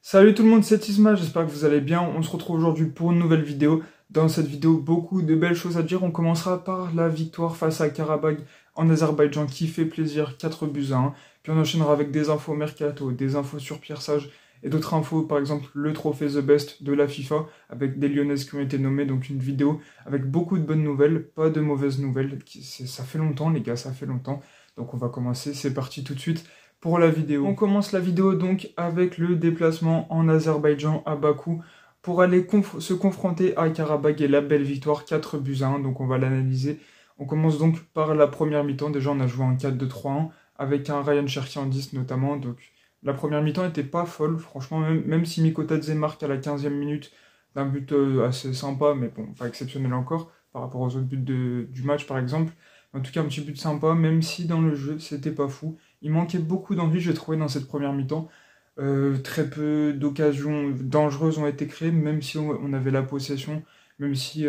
Salut tout le monde, c'est Isma, j'espère que vous allez bien. On se retrouve aujourd'hui pour une nouvelle vidéo. Dans cette vidéo, beaucoup de belles choses à dire. On commencera par la victoire face à Karabag en Azerbaïdjan qui fait plaisir, 4-1. Puis on enchaînera avec des infos mercato, des infos sur Pierre Sage et d'autres infos, par exemple le trophée The Best de la FIFA avec des Lyonnaises qui ont été nommées. Donc une vidéo avec beaucoup de bonnes nouvelles, pas de mauvaises nouvelles. Ça fait longtemps les gars, ça fait longtemps. Donc on va commencer, c'est parti tout de suite pour la vidéo. On commence la vidéo donc avec le déplacement en Azerbaïdjan à Bakou pour aller se confronter à Karabag et la belle victoire 4-1. Donc on va l'analyser. On commence donc par la première mi-temps. Déjà on a joué en 4-2-3-1 avec un Ryan Cherki en 10 notamment. Donc la première mi-temps était pas folle. Franchement, même si Mikotadze marque à la 15e minute d'un but assez sympa, mais bon, pas exceptionnel encore par rapport aux autres buts du match par exemple. En tout cas, un petit but sympa, même si dans le jeu, c'était pas fou. Il manquait beaucoup d'envie, j'ai trouvé, dans cette première mi-temps. Très peu d'occasions dangereuses ont été créées, même si on avait la possession, même si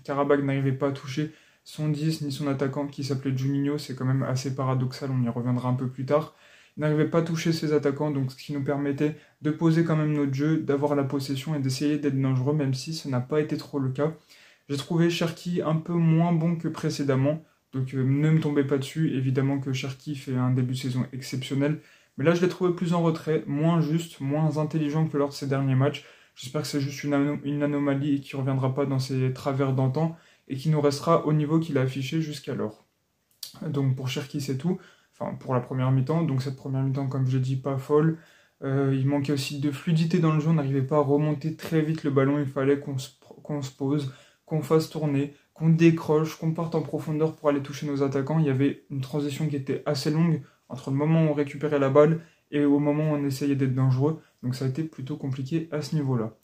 Karabag n'arrivait pas à toucher son 10 ni son attaquant qui s'appelait Juninho. C'est quand même assez paradoxal, on y reviendra un peu plus tard. Il n'arrivait pas à toucher ses attaquants, donc ce qui nous permettait de poser quand même notre jeu, d'avoir la possession et d'essayer d'être dangereux, même si ce n'a pas été trop le cas. J'ai trouvé Cherki un peu moins bon que précédemment, donc ne me tombez pas dessus. Évidemment que Cherki fait un début de saison exceptionnel, mais là je l'ai trouvé plus en retrait, moins juste, moins intelligent que lors de ses derniers matchs. J'espère que c'est juste une anomalie et qu'il ne reviendra pas dans ses travers d'antan et qu'il nous restera au niveau qu'il a affiché jusqu'alors. Donc pour Cherki c'est tout, enfin pour la première mi-temps. Donc cette première mi-temps, comme je l'ai dit, pas folle. Il manquait aussi de fluidité dans le jeu, on n'arrivait pas à remonter très vite le ballon, il fallait qu'on se pose, qu'on fasse tourner, qu'on décroche, qu'on parte en profondeur pour aller toucher nos attaquants. Il y avait une transition qui était assez longue entre le moment où on récupérait la balle et au moment où on essayait d'être dangereux. Donc ça a été plutôt compliqué à ce niveau-là.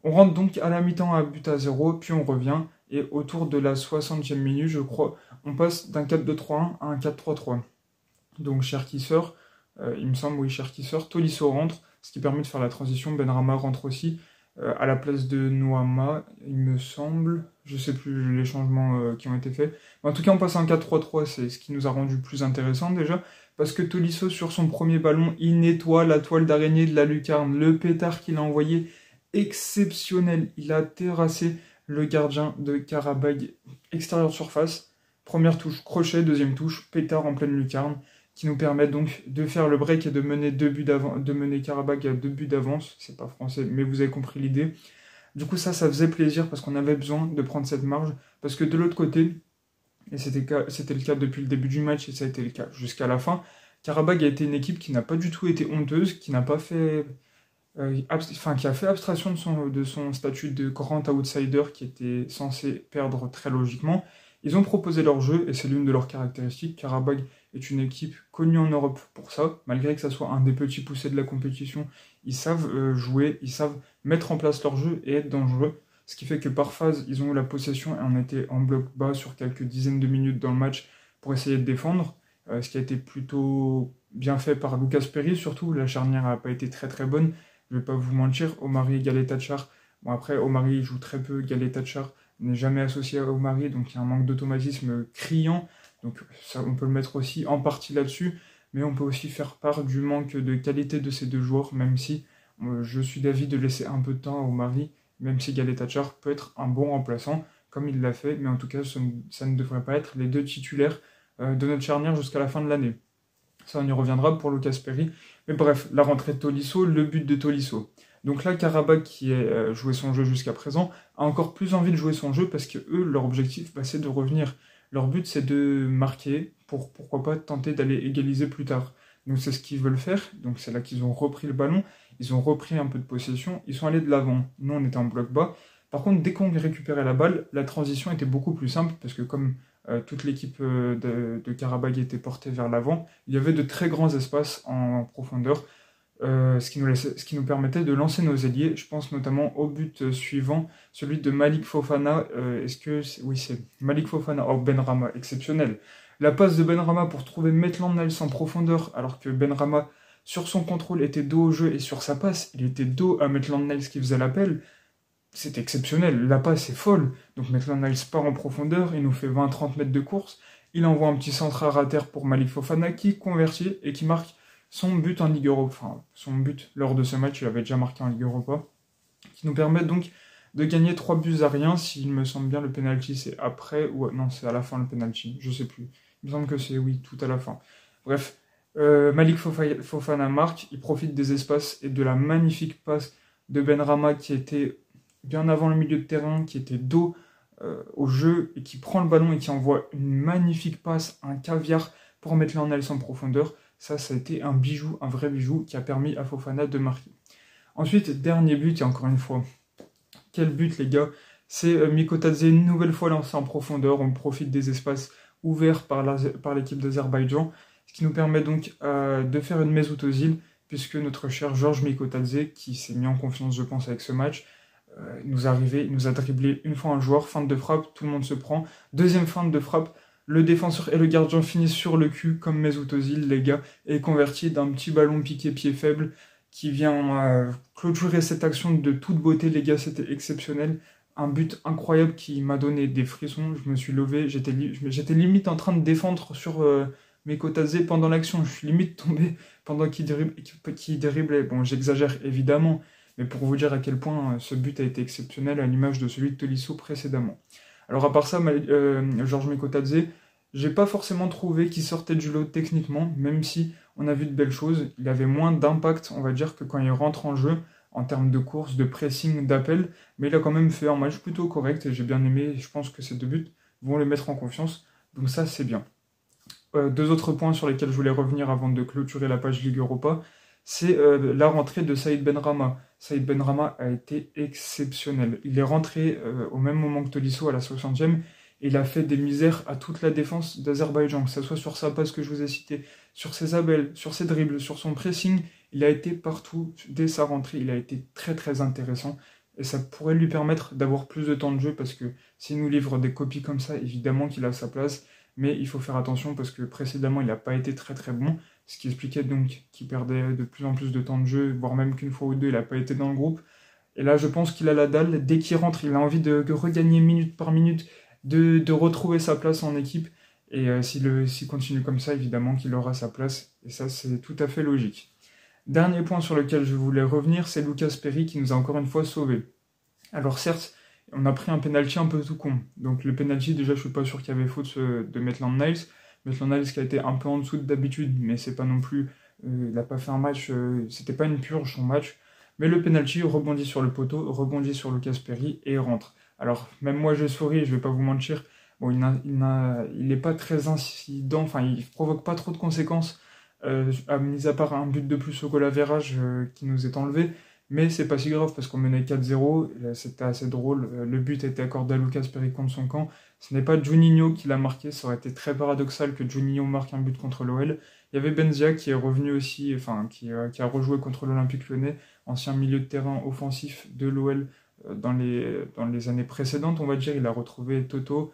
On rentre donc à la mi-temps à but à 0, puis on revient. Et autour de la 60e minute, je crois, on passe d'un 4-2-3-1 à un 4-3-3. Donc Cherki sort, il me semble, oui, Cherki sort, Tolisso rentre, ce qui permet de faire la transition. Benrahma rentre aussi. À la place de Noama, il me semble, je sais plus les changements qui ont été faits. Mais en tout cas, on passe à un 4-3-3, c'est ce qui nous a rendu plus intéressant déjà, parce que Tolisso, sur son premier ballon, il nettoie la toile d'araignée de la lucarne. Le pétard qu'il a envoyé, exceptionnel. Il a terrassé le gardien de Karabag, extérieur surface. Première touche, crochet, deuxième touche, pétard en pleine lucarne, qui nous permet donc de faire le break et de mener Karabag à 2 buts d'avance. C'est pas français, mais vous avez compris l'idée. Du coup, ça faisait plaisir parce qu'on avait besoin de prendre cette marge. Parce que de l'autre côté, et c'était le cas depuis le début du match et ça a été le cas jusqu'à la fin, Karabag a été une équipe qui n'a pas du tout été honteuse, qui n'a pas fait... qui a fait abstraction de son statut de grand outsider qui était censé perdre très logiquement. Ils ont proposé leur jeu et c'est l'une de leurs caractéristiques. Karabag est une équipe connue en Europe pour ça, malgré que ça soit un des petits poussés de la compétition. Ils savent jouer, ils savent mettre en place leur jeu et être dangereux, ce qui fait que par phase, ils ont eu la possession et on était en bloc bas sur quelques dizaines de minutes dans le match pour essayer de défendre, ce qui a été plutôt bien fait par Lucas Perry, surtout. La charnière n'a pas été très très bonne, je ne vais pas vous mentir. Omari et Galet Tachar, bon après Omari joue très peu, Galet Tachar n'est jamais associé à Omari, donc il y a un manque d'automatisme criant. Donc ça, on peut le mettre aussi en partie là-dessus, mais on peut aussi faire part du manque de qualité de ces deux joueurs, même si je suis d'avis de laisser un peu de temps à Omari, même si Galet Tachar peut être un bon remplaçant, comme il l'a fait, mais en tout cas ça ne devrait pas être les deux titulaires de notre charnière jusqu'à la fin de l'année. Ça, on y reviendra pour Lucas Perry. Mais bref, la rentrée de Tolisso, le but de Tolisso. Donc là, Karabag, qui a joué son jeu jusqu'à présent, a encore plus envie de jouer son jeu parce que eux, leur objectif, c'est de revenir. Leur but, c'est de marquer pour, pourquoi pas, tenter d'aller égaliser plus tard. Donc c'est ce qu'ils veulent faire. Donc c'est là qu'ils ont repris le ballon. Ils ont repris un peu de possession. Ils sont allés de l'avant. Nous, on était en bloc bas. Par contre, dès qu'on récupérait la balle, la transition était beaucoup plus simple parce que comme toute l'équipe de Karabag était portée vers l'avant, il y avait de très grands espaces en profondeur, ce qui nous permettait de lancer nos ailiers. Je pense notamment au but suivant, celui de Malik Fofana. Oui, c'est Malik Fofana. Oh, Benrahma, exceptionnel. La passe de Benrahma pour trouver Maitland-Niles en profondeur, alors que Benrahma, sur son contrôle, était dos au jeu, et sur sa passe, il était dos à Maitland-Niles qui faisait l'appel. C'est exceptionnel, la passe est folle. Donc Maitland-Niles part en profondeur, il nous fait 20-30 mètres de course, il envoie un petit centre à terre pour Malik Fofana qui convertit et qui marque son but en Ligue Europa, enfin son but lors de ce match, il avait déjà marqué en Ligue Europa, qui nous permet donc de gagner 3 buts à rien. S'il me semble bien, le penalty c'est après, ou non, c'est à la fin le penalty, je sais plus. Il me semble que c'est, oui, tout à la fin. Bref, Malik Fofana marque, il profite des espaces et de la magnifique passe de Benrahma qui était bien avant le milieu de terrain, qui était dos au jeu et qui prend le ballon et qui envoie une magnifique passe, un caviar pour mettre Lionel en profondeur. Ça a été un bijou, un vrai bijou qui a permis à Fofana de marquer. Ensuite, dernier but, et encore une fois, quel but les gars, c'est Mikotadze une nouvelle fois lancé en profondeur, on profite des espaces ouverts par l'équipe d'Azerbaïdjan, ce qui nous permet donc de faire une Mesut Özil, puisque notre cher Georges Mikotadze, qui s'est mis en confiance je pense avec ce match, nous a dribblé une fois un joueur, feinte de frappe, tout le monde se prend, deuxième feinte de frappe, le défenseur et le gardien finissent sur le cul comme Mesut Özil les gars, et converti d'un petit ballon piqué pied faible, qui vient clôturer cette action de toute beauté, les gars, c'était exceptionnel. Un but incroyable qui m'a donné des frissons, je me suis levé, j'étais limite en train de défendre sur Mikotadze pendant l'action, je suis limite tombé pendant qu'il driblait. Bon, j'exagère évidemment, mais pour vous dire à quel point ce but a été exceptionnel à l'image de celui de Tolisso précédemment. Alors à part ça, Georges Mikotadze, j'ai pas forcément trouvé qu'il sortait du lot techniquement, même si on a vu de belles choses. Il avait moins d'impact, on va dire, que quand il rentre en jeu, en termes de course, de pressing, d'appel, mais il a quand même fait un match plutôt correct, et j'ai bien aimé, je pense que ces 2 buts vont le mettre en confiance, donc ça c'est bien. 2 autres points sur lesquels je voulais revenir avant de clôturer la page Ligue Europa, c'est la rentrée de Saïd Benrahma. Saïd Benrahma a été exceptionnel. Il est rentré au même moment que Tolisso à la 60e, et il a fait des misères à toute la défense d'Azerbaïdjan, que ce soit sur sa passe que je vous ai citée, sur ses appels, sur ses dribbles, sur son pressing. Il a été partout dès sa rentrée, il a été très très intéressant, et ça pourrait lui permettre d'avoir plus de temps de jeu, parce que s'il nous livre des copies comme ça, évidemment qu'il a sa place, mais il faut faire attention parce que précédemment il n'a pas été très très bon, ce qui expliquait donc qu'il perdait de plus en plus de temps de jeu, voire même qu'une fois ou deux il n'a pas été dans le groupe. Et là je pense qu'il a la dalle, dès qu'il rentre il a envie de regagner minute par minute, de retrouver sa place en équipe, et s'il continue comme ça, évidemment qu'il aura sa place, et ça c'est tout à fait logique. Dernier point sur lequel je voulais revenir, c'est Lucas Perry qui nous a encore une fois sauvés. Alors certes, on a pris un penalty un peu tout con, donc le penalty déjà je suis pas sûr qu'il y avait faute de Maitland-Niles qui a été un peu en dessous d'habitude, mais c'est pas non plus, il n'a pas fait un match, c'était pas une purge son match, mais le penalty rebondit sur le poteau, rebondit sur Lucas Perry et rentre. Alors, même moi, je souris, je vais pas vous mentir. Bon, il n'est pas très incident, enfin, il provoque pas trop de conséquences, mis à part un but de plus au goal average qui nous est enlevé. Mais c'est pas si grave parce qu'on menait 4-0, c'était assez drôle. Le but a été accordé à Lucas Perry contre son camp. Ce n'est pas Juninho qui l'a marqué, ça aurait été très paradoxal que Juninho marque un but contre l'OL. Il y avait Benzia qui est revenu aussi, enfin, qui a rejoué contre l'Olympique Lyonnais, ancien milieu de terrain offensif de l'OL. Dans les années précédentes, on va dire, il a retrouvé Toto,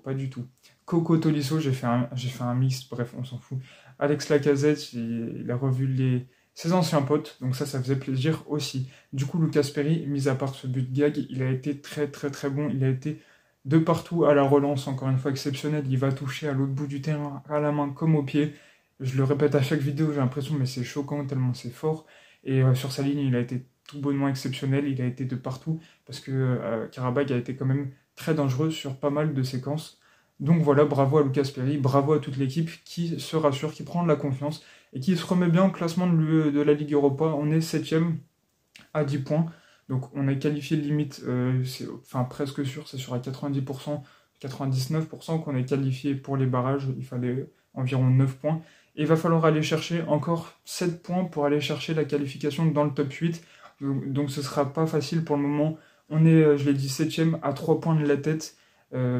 pas du tout. Coco Tolisso, j'ai fait un mix, bref, on s'en fout. Alex Lacazette, il a revu ses anciens potes, donc ça faisait plaisir aussi. Du coup, Lucas Perry, mis à part ce but gag, il a été très très très bon, il a été de partout à la relance, encore une fois exceptionnel, il va toucher à l'autre bout du terrain, à la main comme au pied. Je le répète à chaque vidéo, j'ai l'impression, mais c'est choquant tellement c'est fort. Et sur sa ligne, il a été tout bonnement exceptionnel, il a été de partout, parce que Qarabağ a été quand même très dangereux sur pas mal de séquences. Donc voilà, bravo à Lucas Perry, bravo à toute l'équipe qui se rassure, qui prend de la confiance, et qui se remet bien au classement de la Ligue Europa. On est 7ème à 10 points, donc on est qualifié limite, enfin presque sûr, c'est sûr à 90%, 99% qu'on est qualifié pour les barrages, il fallait environ 9 points. Et il va falloir aller chercher encore 7 points pour aller chercher la qualification dans le top 8. Donc ce ne sera pas facile pour le moment. On est, je l'ai dit, 7ème à 3 points de la tête,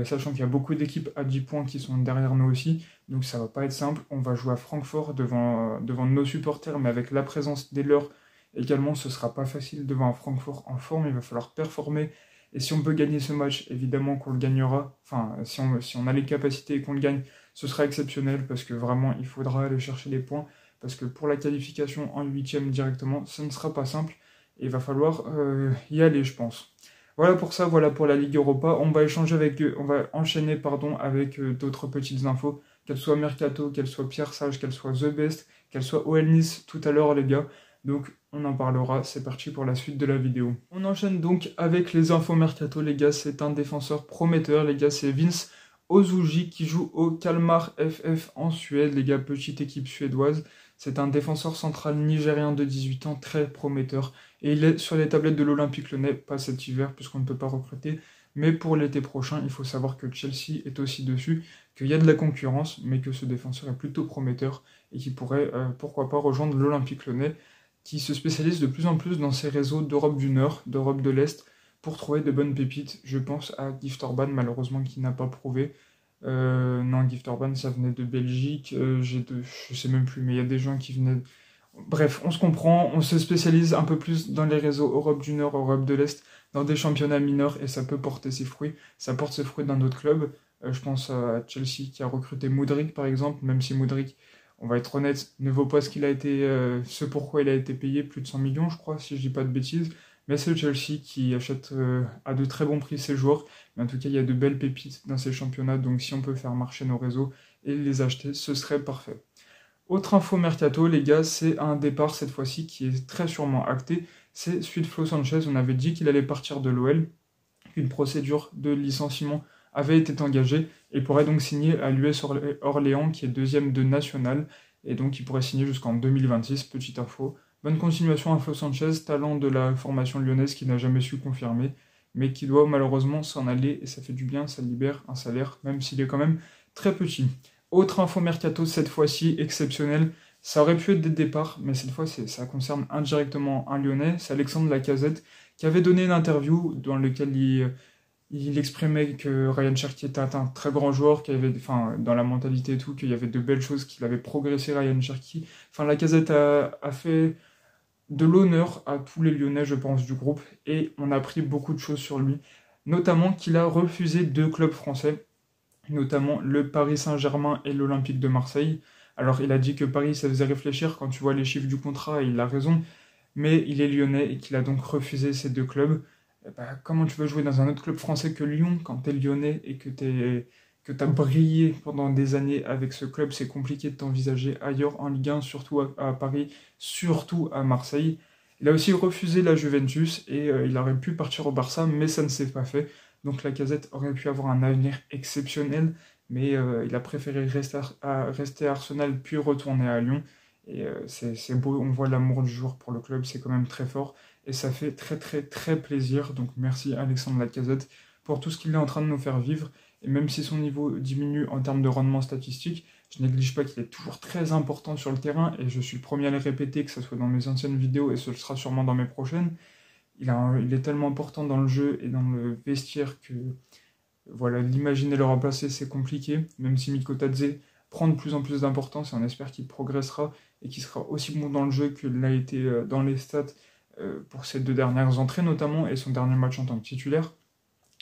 sachant qu'il y a beaucoup d'équipes à 10 points qui sont derrière nous aussi. Donc ça ne va pas être simple. On va jouer à Francfort devant nos supporters, mais avec la présence des leurs également, ce ne sera pas facile devant un Francfort en forme. Il va falloir performer. Et si on peut gagner ce match, évidemment qu'on le gagnera. Enfin, si on a les capacités et qu'on le gagne, ce sera exceptionnel parce que vraiment, il faudra aller chercher les points. Parce que pour la qualification en 8ème directement, ce ne sera pas simple. Et il va falloir y aller, je pense. Voilà pour ça, voilà pour la Ligue Europa. On va enchaîner avec d'autres petites infos qu'elle soit Mercato, qu'elle soit Pierre Sage, qu'elle soit The Best, qu'elle soit OL Nice tout à l'heure les gars. Donc on en parlera, c'est parti pour la suite de la vidéo. On enchaîne donc avec les infos Mercato les gars, c'est un défenseur prometteur les gars, c'est Vince Ozuji qui joue au Kalmar FF en Suède, les gars, petite équipe suédoise. C'est un défenseur central nigérien de 18 ans, très prometteur. Et il est sur les tablettes de l'Olympique Lyonnais, pas cet hiver puisqu'on ne peut pas recruter. Mais pour l'été prochain, il faut savoir que Chelsea est aussi dessus, qu'il y a de la concurrence, mais que ce défenseur est plutôt prometteur et qui pourrait, pourquoi pas, rejoindre l'Olympique Lyonnais, qui se spécialise de plus en plus dans ces réseaux d'Europe du Nord, d'Europe de l'Est, pour trouver de bonnes pépites. Je pense à Gift Orban, malheureusement, qui n'a pas prouvé. Non, Gift Orban, ça venait de Belgique. Je sais même plus, mais il y a des gens qui venaient... Bref, on se comprend, on se spécialise un peu plus dans les réseaux Europe du Nord, Europe de l'Est, dans des championnats mineurs, et ça peut porter ses fruits. Ça porte ses fruits dans d'autres clubs. Je pense à Chelsea qui a recruté Mudryk, par exemple, même si Mudryk, on va être honnête, ne vaut pas ce qu'il a été, ce pourquoi il a été payé, plus de 100 millions, je crois, si je dis pas de bêtises. Mais c'est le Chelsea qui achète à de très bons prix ses joueurs. Mais en tout cas, il y a de belles pépites dans ces championnats. Donc si on peut faire marcher nos réseaux et les acheter, ce serait parfait. Autre info mercato, les gars, c'est un départ cette fois-ci qui est très sûrement acté. C'est celui de Flo Sanchez. On avait dit qu'il allait partir de l'OL. Une procédure de licenciement avait été engagée et pourrait donc signer à l'US Orléans, qui est deuxième de National. Et donc il pourrait signer jusqu'en 2026, petite info. Bonne continuation à Flo Sanchez, talent de la formation lyonnaise qui n'a jamais su confirmer, mais qui doit malheureusement s'en aller, et ça fait du bien, ça libère un salaire, même s'il est quand même très petit. Autre info mercato, cette fois-ci exceptionnelle, ça aurait pu être des départs, mais cette fois ça concerne indirectement un Lyonnais, c'est Alexandre Lacazette, qui avait donné une interview dans laquelle il exprimait que Ryan Cherki était un très grand joueur, qu'il y avait, enfin, dans la mentalité et tout, qu'il y avait de belles choses, qu'il avait progressé Ryan Cherki. Enfin, Lacazette a fait de l'honneur à tous les Lyonnais, je pense, du groupe, et on a appris beaucoup de choses sur lui, notamment qu'il a refusé 2 clubs français, notamment le Paris Saint-Germain et l'Olympique de Marseille. Alors, il a dit que Paris, ça faisait réfléchir, quand tu vois les chiffres du contrat, il a raison, mais il est lyonnais et qu'il a donc refusé ces 2 clubs. Bah, comment tu veux jouer dans un autre club français que Lyon quand t'es lyonnais et que t'as brillé pendant des années avec ce club? C'est compliqué de t'envisager ailleurs en Ligue 1, surtout à Paris, surtout à Marseille. Il a aussi refusé la Juventus et il aurait pu partir au Barça, mais ça ne s'est pas fait. Donc Lacazette aurait pu avoir un avenir exceptionnel, mais il a préféré rester à Arsenal puis retourner à Lyon. Et c'est beau, on voit l'amour du joueur pour le club, c'est quand même très fort. Et ça fait très très très plaisir. Donc merci Alexandre Lacazette pour tout ce qu'il est en train de nous faire vivre. Et même si son niveau diminue en termes de rendement statistique, je néglige pas qu'il est toujours très important sur le terrain. Et je suis le premier à le répéter, que ce soit dans mes anciennes vidéos et ce sera sûrement dans mes prochaines. Il est tellement important dans le jeu et dans le vestiaire que voilà, l'imaginer le remplacer, c'est compliqué. Même si Miko Tadze prend de plus en plus d'importance et on espère qu'il progressera et qu'il sera aussi bon dans le jeu qu'il l'a été dans les stats pour ses 2 dernières entrées notamment et son dernier match en tant que titulaire.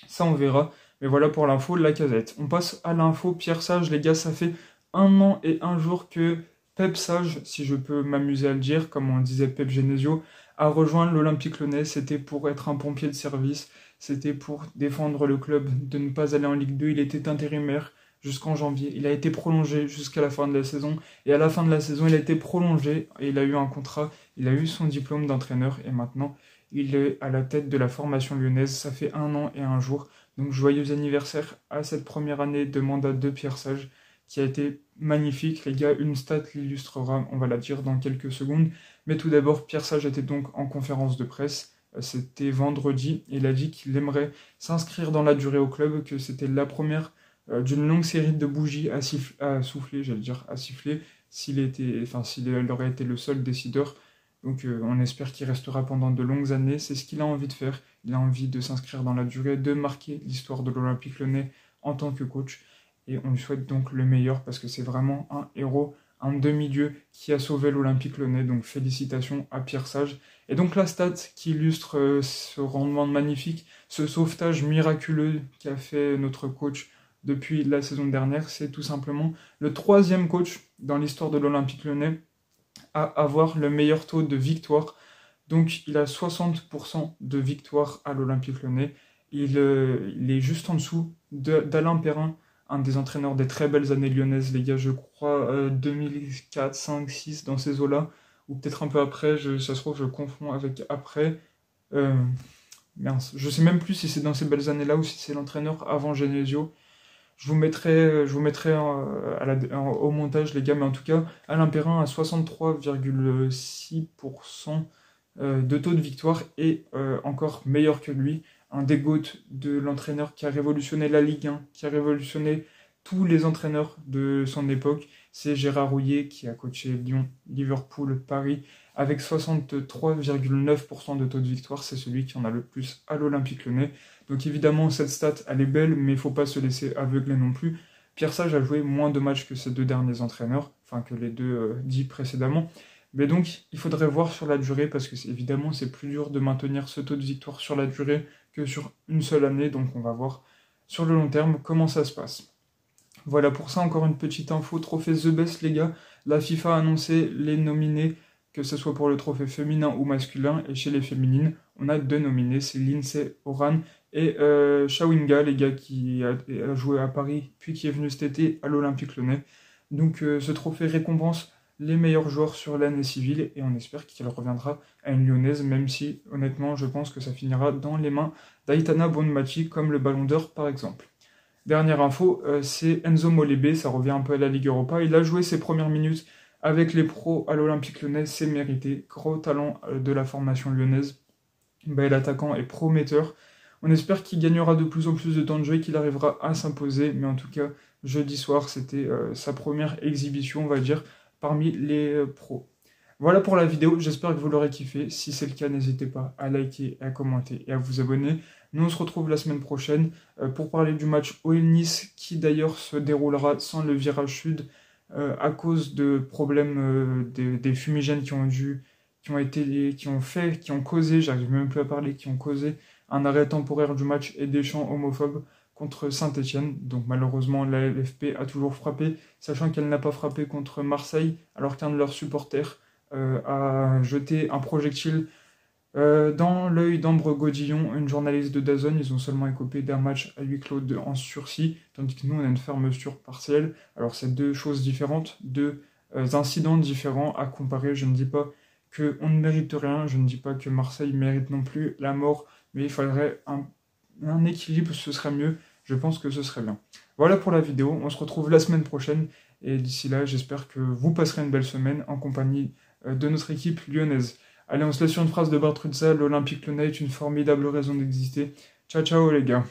Ça on verra, mais voilà pour l'info Lacazette. On passe à l'info Pierre Sage, les gars, ça fait 1 an et 1 jour que Pep Sage, si je peux m'amuser à le dire, comme on disait Pep Genesio, a rejoint l'Olympique Lyonnais. C'était pour être un pompier de service, c'était pour défendre le club, de ne pas aller en Ligue 2, il était intérimaire jusqu'en janvier, il a été prolongé jusqu'à la fin de la saison, et à la fin de la saison il a été prolongé, et il a eu un contrat, il a eu son diplôme d'entraîneur, et maintenant il est à la tête de la formation lyonnaise. Ça fait 1 an et 1 jour, donc joyeux anniversaire à cette première année de mandat de Pierre Sage, qui a été magnifique, les gars. Une stat l'illustrera, on va la dire dans quelques secondes, mais tout d'abord, Pierre Sage était donc en conférence de presse, c'était vendredi, et il a dit qu'il aimerait s'inscrire dans la durée au club, que c'était la première d'une longue série de bougies à souffler, à siffler, s'il aurait été le seul décideur. Donc on espère qu'il restera pendant de longues années, c'est ce qu'il a envie de faire. Il a envie de s'inscrire dans la durée, de marquer l'histoire de l'Olympique Lyonnais en tant que coach. Et on lui souhaite donc le meilleur parce que c'est vraiment un héros, un demi-dieu qui a sauvé l'Olympique Lyonnais. Donc félicitations à Pierre Sage. Et donc la stat qui illustre ce rendement magnifique, ce sauvetage miraculeux qu'a fait notre coach depuis la saison dernière, c'est tout simplement le 3e coach dans l'histoire de l'Olympique Lyonnais à avoir le meilleur taux de victoire. Donc il a 60% de victoire à l'Olympique Lyonnais. Il est juste en dessous d'Alain Perrin, un des entraîneurs des très belles années lyonnaises, les gars, je crois 2004, 5, 6, dans ces eaux-là, ou peut-être un peu après, ça se trouve, je confonds avec après. Euh, Mince, je sais même plus si c'est dans ces belles années-là ou si c'est l'entraîneur avant Genesio. Au montage, les gars, mais en tout cas, Alain Perrin a 63,6% de taux de victoire et encore meilleur que lui, un des GOAT de l'entraîneur qui a révolutionné la Ligue 1, qui a révolutionné tous les entraîneurs de son époque. C'est Gérard Houllier qui a coaché Lyon, Liverpool, Paris, avec 63,9% de taux de victoire. C'est celui qui en a le plus à l'Olympique Lyonnais. Donc évidemment, cette stat, elle est belle, mais il ne faut pas se laisser aveugler non plus. Pierre Sage a joué moins de matchs que ces deux derniers entraîneurs, enfin que les deux dits précédemment. Mais donc, il faudrait voir sur la durée, parce que évidemment, c'est plus dur de maintenir ce taux de victoire sur la durée que sur une seule année. Donc on va voir sur le long terme comment ça se passe. Voilà, pour ça, encore une petite info, trophée The Best, les gars. La FIFA a annoncé les nominés, que ce soit pour le trophée féminin ou masculin. Et chez les féminines, on a 2 nominés, c'est Lindsay Oran et Shawinga, les gars, qui a joué à Paris, puis qui est venu cet été à l'Olympique Lyonnais. Donc ce trophée récompense les meilleurs joueurs sur l'année civile, et on espère qu'il reviendra à une lyonnaise, même si, honnêtement, je pense que ça finira dans les mains d'Aitana Bonmati, comme le Ballon d'Or, par exemple. Dernière info, c'est Enzo Molébé, ça revient un peu à la Ligue Europa. Il a joué ses premières minutes avec les pros à l'Olympique Lyonnais, c'est mérité. Gros talent de la formation lyonnaise. Bel attaquant et prometteur. On espère qu'il gagnera de plus en plus de temps de jeu et qu'il arrivera à s'imposer. Mais en tout cas, jeudi soir, c'était sa première exhibition, on va dire, parmi les pros. Voilà pour la vidéo, j'espère que vous l'aurez kiffé. Si c'est le cas, n'hésitez pas à liker, à commenter et à vous abonner. Nous, on se retrouve la semaine prochaine pour parler du match OL-Nice qui d'ailleurs se déroulera sans le virage sud à cause de problèmes des fumigènes qui ont causé, j'arrive même plus à parler, qui ont causé un arrêt temporaire du match et des chants homophobes contre Saint-Etienne. Donc malheureusement, la LFP a toujours frappé, sachant qu'elle n'a pas frappé contre Marseille, alors qu'un de leurs supporters a jeté un projectile dans l'œil d'Ambre Godillon, une journaliste de DAZN. Ils ont seulement écopé d'un match à huis clos en sursis, tandis que nous, on a une fermeture partielle. Alors, c'est deux choses différentes, deux incidents différents à comparer. Je ne dis pas qu'on ne mérite rien, je ne dis pas que Marseille mérite non plus la mort, mais il faudrait un équilibre, ce serait mieux. Je pense que ce serait bien. Voilà pour la vidéo, on se retrouve la semaine prochaine, et d'ici là, j'espère que vous passerez une belle semaine en compagnie de notre équipe lyonnaise. Allez, on se laisse sur une phrase de Bartruzza, l'Olympique Lyonnais est une formidable raison d'exister. Ciao, ciao les gars.